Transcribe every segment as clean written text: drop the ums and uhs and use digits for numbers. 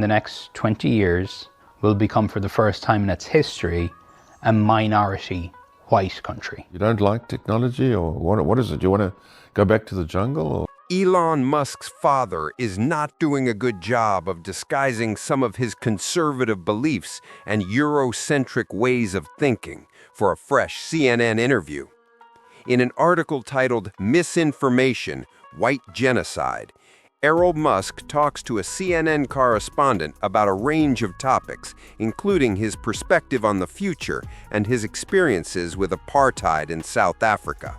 the next 20 years will become, for the first time in its history, a minority white country. You don't like technology, or what is it? You want to go back to the jungle? Or? Elon Musk's father is not doing a good job of disguising some of his conservative beliefs and Eurocentric ways of thinking for a fresh CNN interview. In an article titled Misinformation, White Genocide, Elon Musk talks to a CNN correspondent about a range of topics, including his perspective on the future and his experiences with apartheid in South Africa.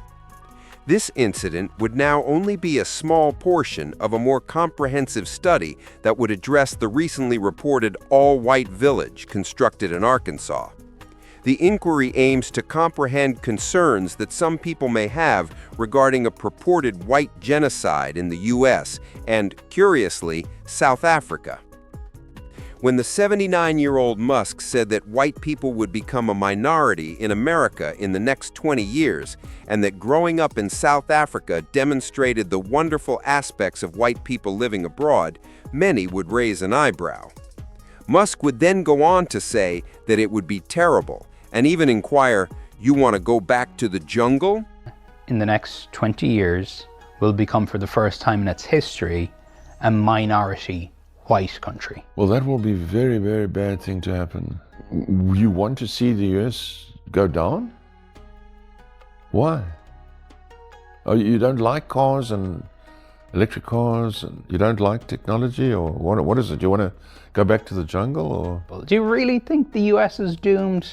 This incident would now only be a small portion of a more comprehensive study that would address the recently reported all-white village constructed in Arkansas. The inquiry aims to comprehend concerns that some people may have regarding a purported white genocide in the U.S. and, curiously, South Africa. When the 79-year-old Musk said that white people would become a minority in America in the next 20 years, and that growing up in South Africa demonstrated the wonderful aspects of white people living abroad, many would raise an eyebrow. Musk would then go on to say that it would be terrible, and even inquire, "You want to go back to the jungle?" In the next 20 years will become, for the first time in its history, a minority white country. Well, that will be a very, very bad thing to happen. You want to see the US go down? Why? Oh, you don't like cars and electric cars, and you don't like technology, or what is it? You want to go back to the jungle, or? Do you really think the US is doomed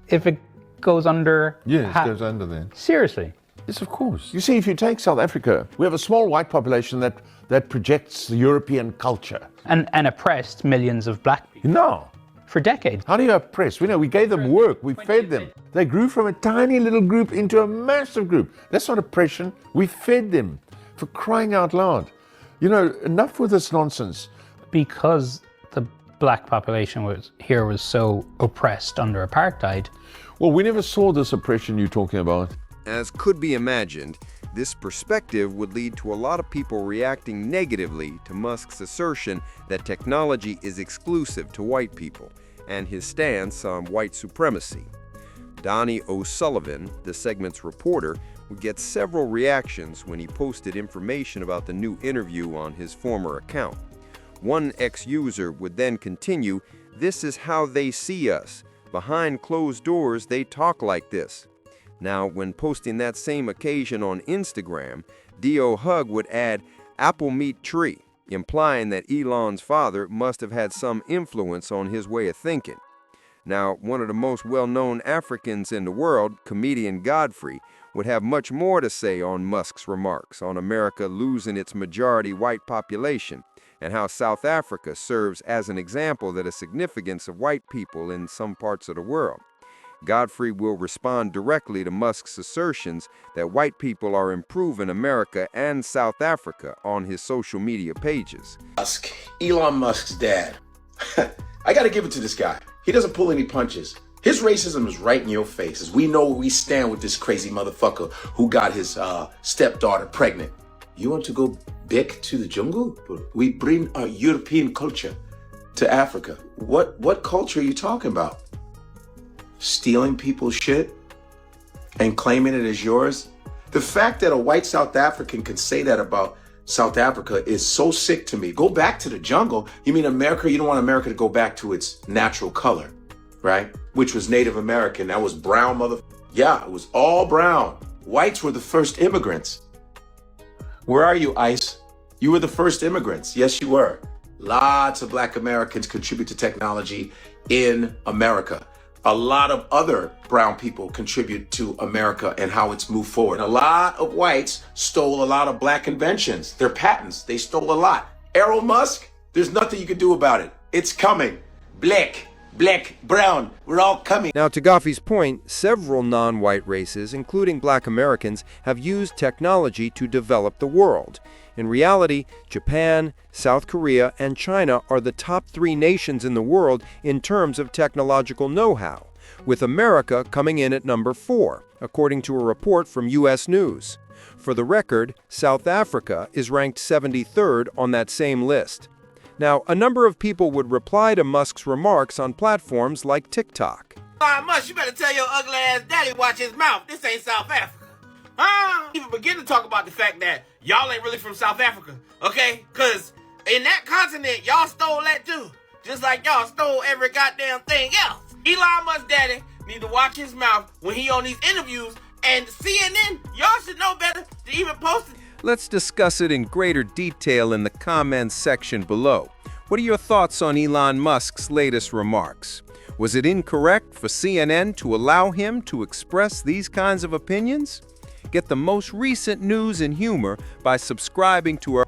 if it goes under? Yes, it goes under then. Seriously? Yes, of course. You see, if you take South Africa, we have a small white population that projects the European culture. And oppressed millions of black people. No. For decades. How do you oppress? We gave them work, we fed them. They grew from a tiny little group into a massive group. That's not oppression. We fed them, for crying out loud. Enough with this nonsense. Because the black population was so oppressed under apartheid. Well, we never saw this oppression you're talking about. As could be imagined, this perspective would lead to a lot of people reacting negatively to Musk's assertion that technology is exclusive to white people and his stance on white supremacy. Donnie O'Sullivan, the segment's reporter, would get several reactions when he posted information about the new interview on his former account. One ex-user would then continue, "This is how they see us. Behind closed doors, they talk like this." Now, when posting that same occasion on Instagram, D.O. Hug would add, "Apple meat tree," implying that Elon's father must have had some influence on his way of thinking. Now, one of the most well-known Africans in the world, comedian Godfrey, would have much more to say on Musk's remarks on America losing its majority white population, and how South Africa serves as an example of the significance of white people in some parts of the world. Godfrey will respond directly to Musk's assertions that white people are improving America and South Africa on his social media pages. Elon Musk's dad. I gotta give it to this guy. He doesn't pull any punches. His racism is right in your face, as we know where we stand with this crazy motherfucker who got his stepdaughter pregnant. You want to go back to the jungle? We bring our European culture to Africa. What culture are you talking about? Stealing people's shit and claiming it as yours? The fact that a white South African can say that about South Africa is so sick to me. Go back to the jungle? You mean America? You don't want America to go back to its natural color, right? Which was Native American. That was brown Yeah, it was all brown. Whites were the first immigrants. Where are you, ICE? You were the first immigrants. Yes, you were. Lots of black Americans contribute to technology in America. A lot of other brown people contribute to America and how it's moved forward. A lot of whites stole a lot of black inventions. Their patents, they stole a lot. Elon Musk, there's nothing you can do about it. It's coming. Black, brown, we're all coming. Now, to Godfrey's point, several non-white races, including black Americans, have used technology to develop the world. In reality, Japan, South Korea, and China are the top 3 nations in the world in terms of technological know-how, with America coming in at number 4, according to a report from U.S. News. For the record, South Africa is ranked 73rd on that same list. Now, a number of people would reply to Musk's remarks on platforms like TikTok. Musk, you better tell your ugly ass daddy watch his mouth. This ain't South Africa. Even begin to talk about the fact that y'all ain't really from South Africa, okay? Because in that continent, y'all stole that too. Just like y'all stole every goddamn thing else. Elon Musk daddy need to watch his mouth when he on these interviews, and CNN, y'all should know better to even post it. Let's discuss it in greater detail in the comments section below. What are your thoughts on Elon Musk's latest remarks? Was it incorrect for CNN to allow him to express these kinds of opinions? Get the most recent news and humor by subscribing to our